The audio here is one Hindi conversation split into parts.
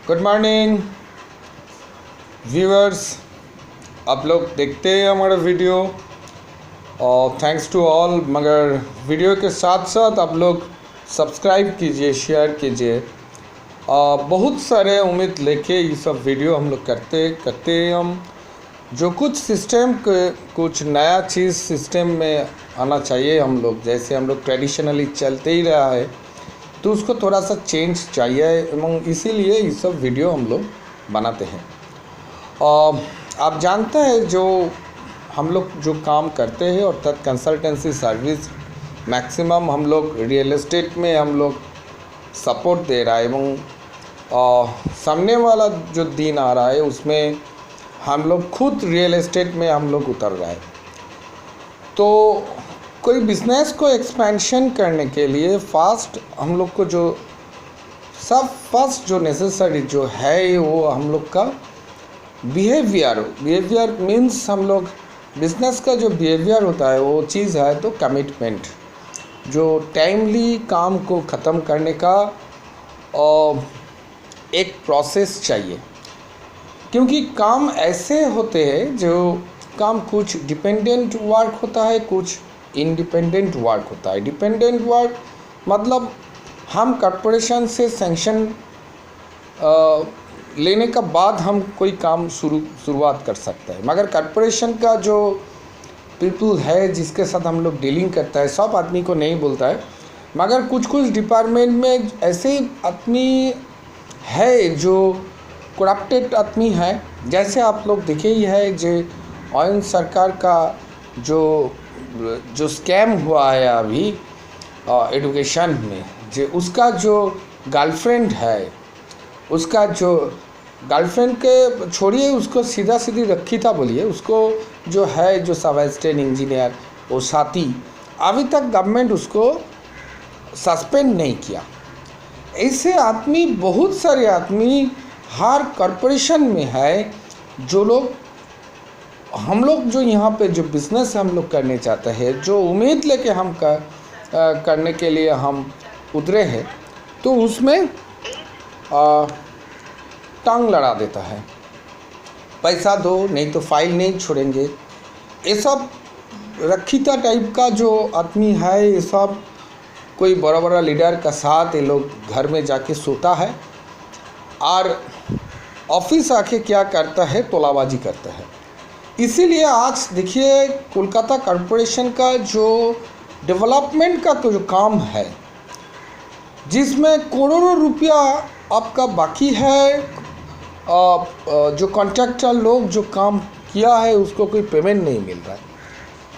गुड मॉर्निंग व्यूअर्स, आप लोग देखते हैं हमारा वीडियो और थैंक्स टू ऑल। मगर वीडियो के साथ साथ आप लोग सब्सक्राइब कीजिए, शेयर कीजिए। बहुत सारे उम्मीद लेके ये सब वीडियो हम लोग करते हैं। हम जो कुछ सिस्टम के कुछ नया चीज़ सिस्टम में आना चाहिए, हम लोग जैसे हम लोग ट्रेडिशनली चलते ही रहा है तो उसको थोड़ा सा चेंज चाहिए एवं इसीलिए ये सब वीडियो हम लोग बनाते हैं। आप जानते हैं जो हम लोग जो काम करते हैं अर्थात कंसल्टेंसी सर्विस, मैक्सिमम हम लोग रियल एस्टेट में हम लोग सपोर्ट दे रहा है एवं सामने वाला जो दिन आ रहा है उसमें हम लोग खुद रियल एस्टेट में हम लोग उतर रहा है। तो कोई बिज़नेस को एक्सपेंशन करने के लिए फास्ट हम लोग को जो सब फर्स्ट जो नेसेसरी जो है वो हम लोग का बिहेवियर मीन्स हम लोग बिज़नेस का जो बिहेवियर होता है वो चीज़ है तो कमिटमेंट, जो टाइमली काम को ख़त्म करने का एक प्रोसेस चाहिए। क्योंकि काम ऐसे होते हैं जो काम कुछ डिपेंडेंट वर्क होता है, कुछ इंडिपेंडेंट वर्क होता है। डिपेंडेंट वर्क मतलब हम कॉर्पोरेशन से सैंक्शन लेने का बाद हम कोई काम शुरुआत कर सकते हैं। मगर कॉर्पोरेशन का जो पीपल है जिसके साथ हम लोग डीलिंग करता है, सब आदमी को नहीं बोलता है, मगर कुछ डिपार्टमेंट में ऐसे आदमी है जो करप्टेड आदमी है। जैसे आप लोग देखे ही है जो ऑयल सरकार का जो स्कैम हुआ है अभी एडुकेशन में, जो उसका जो गर्लफ्रेंड है, उसका जो गर्लफ्रेंड के छोड़िए, उसको सीधा सीधी रखी था बोलिए, उसको जो है जो सब असिस्टेंट इंजीनियर वो साथी, अभी तक गवर्नमेंट उसको सस्पेंड नहीं किया। ऐसे आदमी बहुत सारे आदमी हर कॉर्पोरेशन में है जो लोग हम लोग जो यहाँ पे जो बिज़नेस हम लोग करने चाहते हैं, जो उम्मीद लेके हम करने के लिए हम उतरे हैं, तो उसमें टांग लड़ा देता है, पैसा दो नहीं तो फाइल नहीं छोड़ेंगे। ये सब रखीता टाइप का जो आदमी है, ये सब कोई बड़ा बड़ा लीडर का साथ ये लोग घर में जाके सोता है और ऑफिस आके क्या करता है, तोलाबाजी करता है। इसीलिए आज देखिए कोलकाता कॉरपोरेशन का जो डेवलपमेंट का तो जो काम है, जिसमें करोड़ों रुपया आपका बाकी है, जो कॉन्ट्रैक्टर लोग जो काम किया है उसको कोई पेमेंट नहीं मिल रहा है।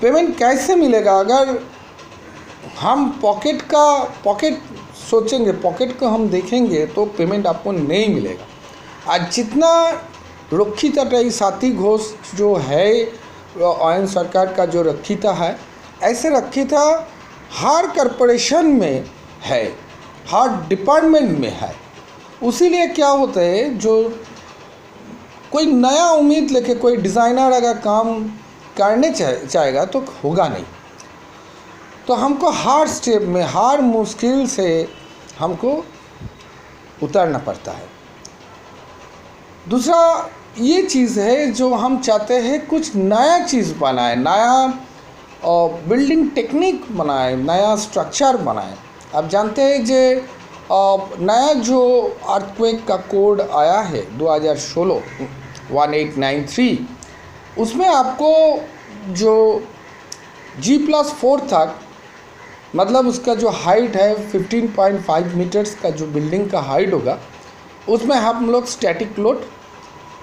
पेमेंट कैसे मिलेगा? अगर हम पॉकेट सोचेंगे, पॉकेट को हम देखेंगे तो पेमेंट आपको नहीं मिलेगा। आज जितना रखीता साथी घोष जो है ऑयल सरकार का जो रखीता है, ऐसे रखीता हर कॉर्पोरेशन में है, हर डिपार्टमेंट में है। उसीलिए क्या होता है, जो कोई नया उम्मीद लेके कोई डिज़ाइनर अगर काम करने चाहेगा तो होगा नहीं। तो हमको हर स्टेप में हर मुश्किल से हमको उतरना पड़ता है। दूसरा ये चीज़ है जो हम चाहते हैं कुछ नया चीज़ बनाए, नया बिल्डिंग टेक्निक बनाए, नया स्ट्रक्चर बनाए। आप जानते हैं जो नया जो अर्थक्वेक का कोड आया है 2016 1893, उसमें आपको जो G+4 तक, मतलब उसका जो हाइट है 15.5 मीटर्स का जो बिल्डिंग का हाइट होगा, उसमें हम लोग स्टैटिक लोड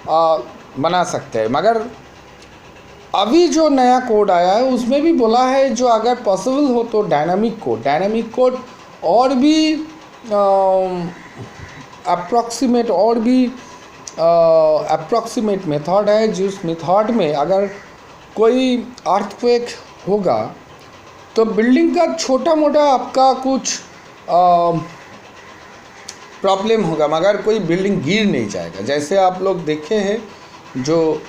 बना सकते हैं। मगर अभी जो नया कोड आया है उसमें भी बोला है जो अगर पॉसिबल हो तो डायनामिक कोड और भी अप्रॉक्सीमेट मेथड है, जिस मेथड में अगर कोई अर्थक्वेक होगा तो बिल्डिंग का छोटा मोटा आपका कुछ प्रॉब्लम होगा, मगर कोई बिल्डिंग गिर नहीं जाएगा। जैसे आप लोग देखे हैं जो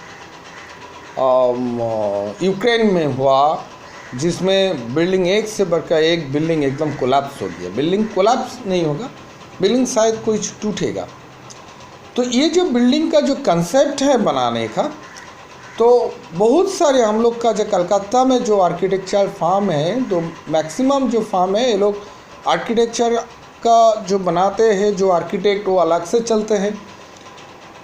यूक्रेन में हुआ, जिसमें बिल्डिंग एक से बढ़कर एक बिल्डिंग एकदम कोलैप्स हो गया। बिल्डिंग कोलैप्स नहीं होगा, बिल्डिंग शायद कुछ टूटेगा। तो ये जो बिल्डिंग का जो कंसेप्ट है बनाने का, तो बहुत सारे हम लोग का जो कलकत्ता में जो आर्किटेक्चर फार्म है, तो मैक्सिमम जो फार्म है ये लोग आर्किटेक्चर का जो बनाते हैं, जो आर्किटेक्ट वो अलग से चलते हैं।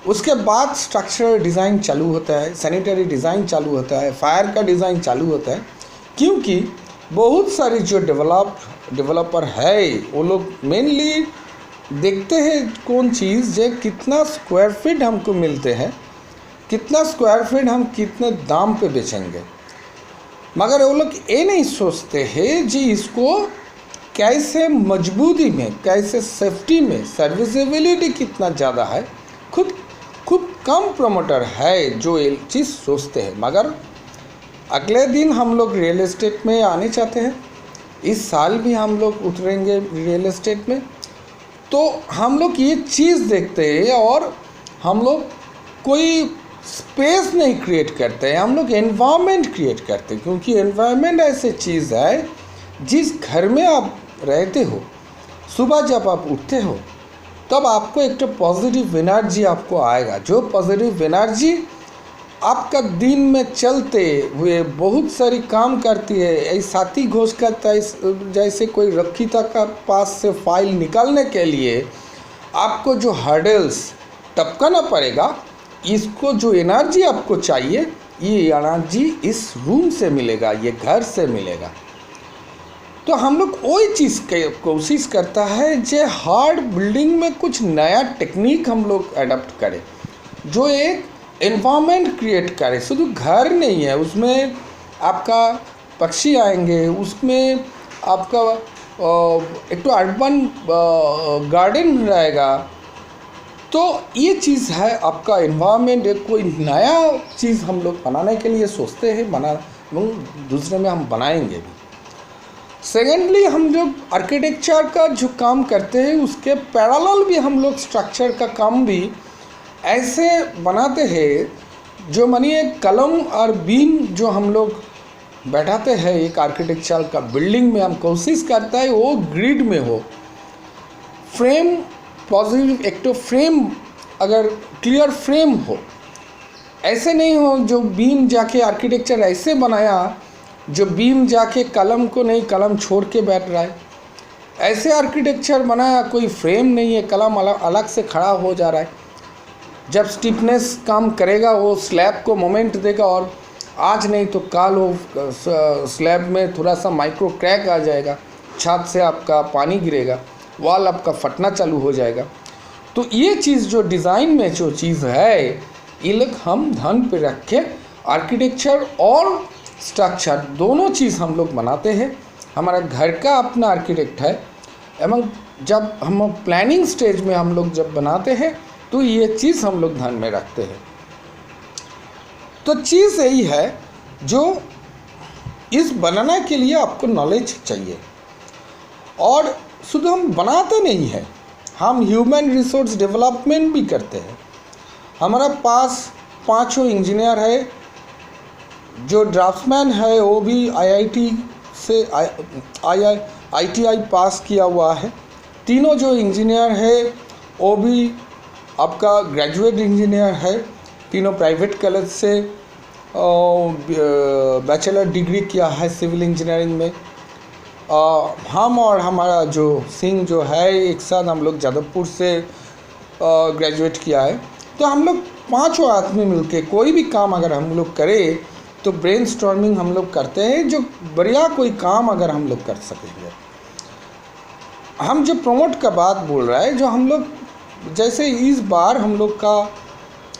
उसके बाद स्ट्रक्चरल डिज़ाइन चालू होता है, सैनिटरी डिज़ाइन चालू होता है, फायर का डिज़ाइन चालू होता है। क्योंकि बहुत सारी जो डेवलपर है वो लोग मेनली देखते हैं कौन चीज़ जो कितना स्क्वायर फीट हमको मिलते हैं, कितना स्क्वायर फीट हम कितने दाम पे बेचेंगे। मगर वो लोग ये नहीं सोचते हैं जी इसको कैसे मजबूती में, कैसे सेफ्टी में, सर्विसेबिलिटी कितना ज़्यादा है। खूब कम प्रमोटर है जो ये चीज़ सोचते हैं। मगर अगले दिन हम लोग रियल एस्टेट में आने चाहते हैं, इस साल भी हम लोग उतरेंगे रियल एस्टेट में, तो हम लोग ये चीज़ देखते हैं और हम लोग कोई स्पेस नहीं क्रिएट करते हैं, हम लोग एनवायरनमेंट क्रिएट करते हैं। क्योंकि एनवायरनमेंट ऐसी चीज़ है, जिस घर में आप रहते हो, सुबह जब आप उठते हो तब आपको एक तो पॉजिटिव एनर्जी आपको आएगा, जो पॉजिटिव एनर्जी आपका दिन में चलते हुए बहुत सारी काम करती है। ऐसे साथी घोष का जैसे कोई रखीता का पास से फाइल निकालने के लिए आपको जो हर्डल्स टपकाना पड़ेगा, इसको जो एनर्जी आपको चाहिए, ये एनर्जी इस रूम से मिलेगा, ये घर से मिलेगा। तो हम लोग वही चीज़ के कोशिश करता है जो हार्ड बिल्डिंग में कुछ नया टेक्निक हम लोग अडॉप्ट करें, जो एक एनवायरनमेंट क्रिएट करे। शुद्ध घर नहीं है, उसमें आपका पक्षी आएंगे, उसमें आपका एक तो अर्बन गार्डन रहेगा। तो ये चीज़ है आपका एनवायरनमेंट। एक कोई नया चीज़ हम लोग बनाने के लिए सोचते हैं, दूसरे में हम बनाएंगे भी। सेकेंडली, हम लोग आर्किटेक्चर का जो काम करते हैं उसके पैरेलल भी हम लोग स्ट्रक्चर का काम भी ऐसे बनाते हैं जो मानिए कलम और बीम जो हम लोग बैठाते हैं एक आर्किटेक्चर का बिल्डिंग में, हम कोशिश करता है वो ग्रिड में हो, फ्रेम पॉजिटिव एक तो फ्रेम अगर क्लियर फ्रेम हो, ऐसे नहीं हो जो बीम जाके आर्किटेक्चर ऐसे बनाया जो बीम जाके कलम को नहीं, कलम छोड़ के बैठ रहा है। ऐसे आर्किटेक्चर बनाया कोई फ्रेम नहीं है, कलम अलग से खड़ा हो जा रहा है। जब स्टिफनेस काम करेगा वो स्लैब को मोमेंट देगा, और आज नहीं तो कल वो स्लैब में थोड़ा सा माइक्रो क्रैक आ जाएगा, छत से आपका पानी गिरेगा, वॉल आपका फटना चालू हो जाएगा। तो ये चीज़ जो डिज़ाइन में जो चीज़ है, ये लोग हम ध्यान पे रख के आर्किटेक्चर और स्ट्रक्चर दोनों चीज़ हम लोग बनाते हैं। हमारा घर का अपना आर्किटेक्ट है, एवं जब हम प्लानिंग स्टेज में हम लोग जब बनाते हैं तो ये चीज़ हम लोग ध्यान में रखते हैं। तो चीज़ यही है जो इस बनाने के लिए आपको नॉलेज चाहिए। और शुद्ध हम बनाते नहीं हैं, हम ह्यूमन रिसोर्स डेवलपमेंट भी करते हैं। हमारा पास 5 इंजीनियर है, जो ड्राफ्ट्समैन है वो भी आईआईटी से IITI पास किया हुआ है। तीनों जो इंजीनियर है वो भी आपका ग्रेजुएट इंजीनियर है, तीनों प्राइवेट कॉलेज से बैचलर डिग्री किया है सिविल इंजीनियरिंग में। हम और हमारा जो सिंह जो है एक साथ हम लोग जादवपुर से ग्रेजुएट किया है। तो हम लोग 5 आदमी मिलके कोई भी काम अगर हम लोग करें तो ब्रेनस्टॉर्मिंग हम लोग करते हैं, जो बढ़िया कोई काम अगर हम लोग कर सकेंगे। हम जो प्रमोट का बात बोल रहा है, जो हम लोग जैसे इस बार हम लोग का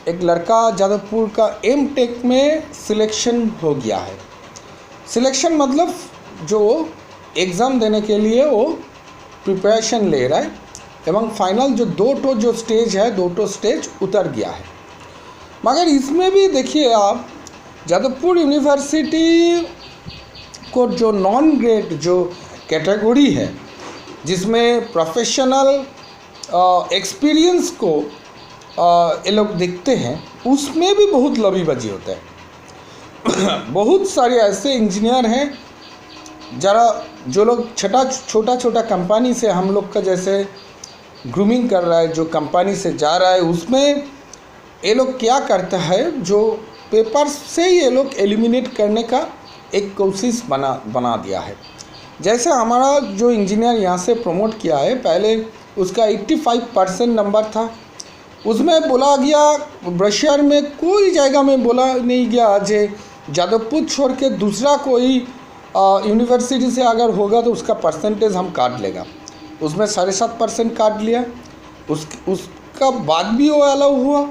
एक लड़का जादवपुर का M.Tech में सिलेक्शन हो गया है। सिलेक्शन मतलब जो एग्ज़ाम देने के लिए वो प्रिपरेशन ले रहा है, एवं फाइनल जो 2 जो स्टेज है, 2 स्टेज उतर गया है। मगर इसमें भी देखिए आप, जादवपुर यूनिवर्सिटी को जो नॉन ग्रेड जो कैटेगरी है, जिसमें प्रोफेशनल एक्सपीरियंस को ये लोग देखते हैं, उसमें भी बहुत लॉबीबाजी होता है। बहुत सारे ऐसे इंजीनियर हैं जरा जो लोग छोटा छोटा कंपनी से हम लोग का जैसे ग्रूमिंग कर रहा है, जो कंपनी से जा रहा है, उसमें ये लोग क्या करता है, जो पेपर से ये लोग एलिमिनेट करने का एक कोशिश बना दिया है। जैसे हमारा जो इंजीनियर यहाँ से प्रमोट किया है, पहले उसका 85% नंबर था, उसमें बोला गया ब्रशियर में कोई जगह में बोला नहीं गया जे जादवपुर छोड़ के दूसरा कोई यूनिवर्सिटी से अगर होगा तो उसका परसेंटेज हम काट लेगा। उसमें 7.5% काट लिया, उसका बाद भी वो अलाउ हुआ।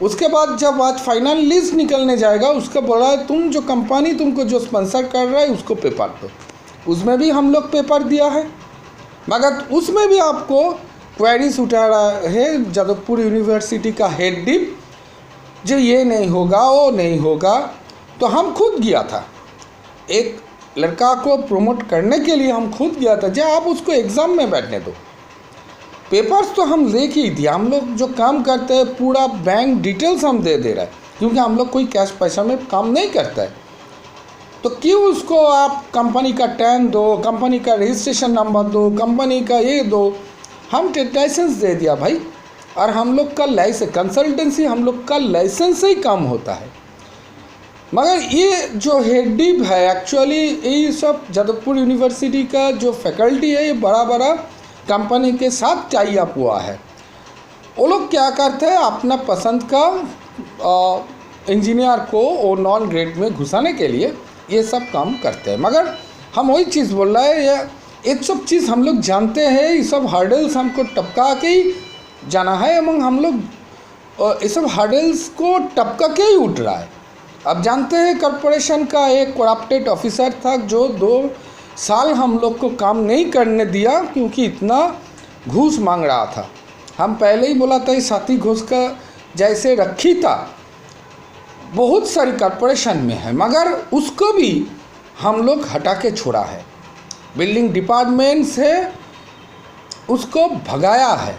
उसके बाद जब आज फाइनल लिस्ट निकलने जाएगा, उसका बोला है तुम जो कंपनी तुमको जो स्पॉन्सर कर रहा है उसको पेपर दो। उसमें भी हम लोग पेपर दिया है, मगर उसमें भी आपको क्वेरीज उठा रहा है जादवपुर यूनिवर्सिटी का हेड डिप, जो ये नहीं होगा वो नहीं होगा। तो हम खुद गया था, एक लड़का को प्रमोट करने के लिए हम खुद गया था, जो आप उसको एग्ज़ाम में बैठने दो। पेपर्स तो हम लेके ही दिया, हम लोग जो काम करते हैं पूरा बैंक डिटेल्स हम दे रहे हैं, क्योंकि हम लोग कोई कैश पैसा में काम नहीं करता है। तो क्यों उसको आप कंपनी का टैन दो, कंपनी का रजिस्ट्रेशन नंबर दो, कंपनी का ये दो। हम ट्रेड लाइसेंस दे दिया भाई, और हम लोग का लाइसेंस कंसल्टेंसी, हम लोग का लाइसेंस से ही काम होता है। मगर ये जो हेड डिप है एक्चुअली ये सब जादवपुर यूनिवर्सिटी का जो फैकल्टी है, ये बड़ा बड़ा कंपनी के साथ टाई अप हुआ है। वो लोग क्या करते हैं, अपना पसंद का इंजीनियर को वो नॉन ग्रेड में घुसाने के लिए ये सब काम करते हैं। मगर हम वही चीज़ बोल रहे हैं, ये सब चीज़ हम लोग जानते हैं, ये सब हर्डल्स हमको टपका के ही जाना है, एवं हम लोग ये सब हर्डल्स को टपका के ही उठ रहा है। अब जानते हैं कॉरपोरेशन का एक करप्टेड ऑफिसर था जो 2 साल हम लोग को काम नहीं करने दिया, क्योंकि इतना घूस मांग रहा था। हम पहले ही बोला था, साथी घूस का जैसे रखी था बहुत सारी कॉरपोरेशन में है, मगर उसको भी हम लोग हटा के छोड़ा है। बिल्डिंग डिपार्टमेंट से उसको भगाया है।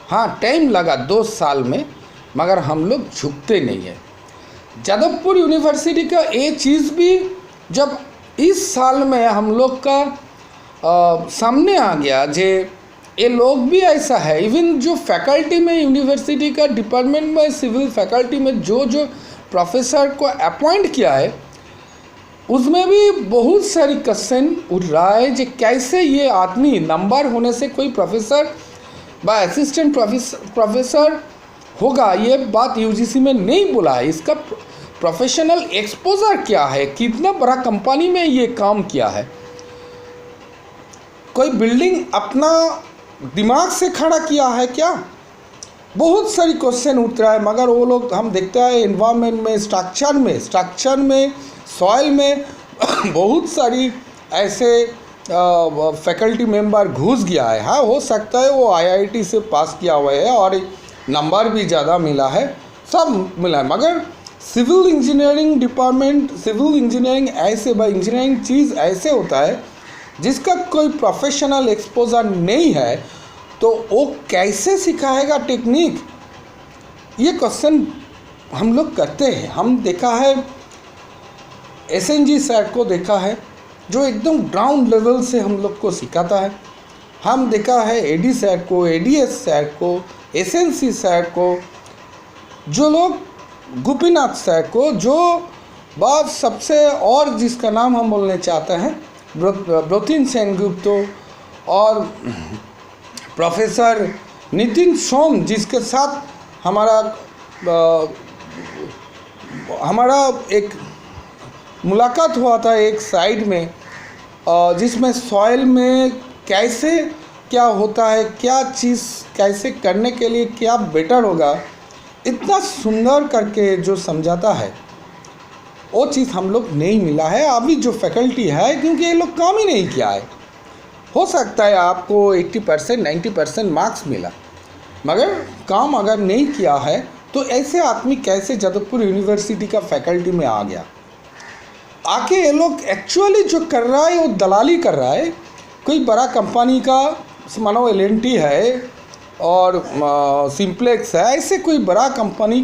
हाँ, टाइम लगा 2 साल में, मगर हम लोग झुकते नहीं है। जादवपुर यूनिवर्सिटी का ये चीज़ भी जब इस साल में हम लोग का सामने आ गया, जे ये लोग भी ऐसा है। इवन जो फैकल्टी में यूनिवर्सिटी का डिपार्टमेंट में सिविल फैकल्टी में जो प्रोफेसर को अपॉइंट किया है, उसमें भी बहुत सारी क्वेश्चन उठ रहा है जो कैसे ये आदमी नंबर होने से कोई प्रोफेसर व असिस्टेंट प्रोफेसर होगा। ये बात यूजीसी में नहीं बोला है। इसका प्रोफेशनल एक्सपोजर क्या है, कितना बड़ा कंपनी में ये काम किया है, कोई बिल्डिंग अपना दिमाग से खड़ा किया है क्या, बहुत सारी क्वेश्चन उठ रहा है। मगर वो लोग हम देखते हैं एनवायरनमेंट में, स्ट्रक्चर में, सॉइल में बहुत सारी ऐसे फैकल्टी मेंबर घुस गया है। हाँ, हो सकता है वो आईआईटी से पास किया हुआ है और नंबर भी ज़्यादा मिला है, सब मिला है। मगर civil engineering department, civil engineering ऐसे भाई इंजीनियरिंग चीज़ ऐसे होता है जिसका कोई प्रोफेशनल एक्सपोजर नहीं है, तो वो कैसे सिखाएगा टेक्निक। ये क्वेश्चन हम लोग करते हैं। हम देखा है एसएनजी सर को देखा है, जो एकदम ग्राउंड लेवल से हम लोग को सिखाता है। हम देखा है एडी सर को, एडीएस सर को, एसएनसी सर को, जो लोग गोपीनाथ सर को, जो बात सबसे और जिसका नाम हम बोलने चाहते हैं ब्रोतिन सेनगुप्तो, और प्रोफेसर नितिन सोम, जिसके साथ हमारा एक मुलाकात हुआ था एक साइड में, जिसमें सॉइल में कैसे क्या होता है, क्या चीज़ कैसे करने के लिए क्या बेटर होगा, इतना सुंदर करके जो समझाता है, वो चीज़ हम लोग नहीं मिला है अभी जो फैकल्टी है, क्योंकि ये लोग काम ही नहीं किया है। हो सकता है आपको 80% 90% मार्क्स मिला, मगर काम अगर नहीं किया है तो ऐसे आदमी कैसे जादवपुर यूनिवर्सिटी का फैकल्टी में आ गया। आके ये लोग एक्चुअली जो कर रहा है वो दलाली कर रहा है। कोई बड़ा कंपनी का मानो एल&टी है और सिंप्लेक्स है, ऐसे कोई बड़ा कंपनी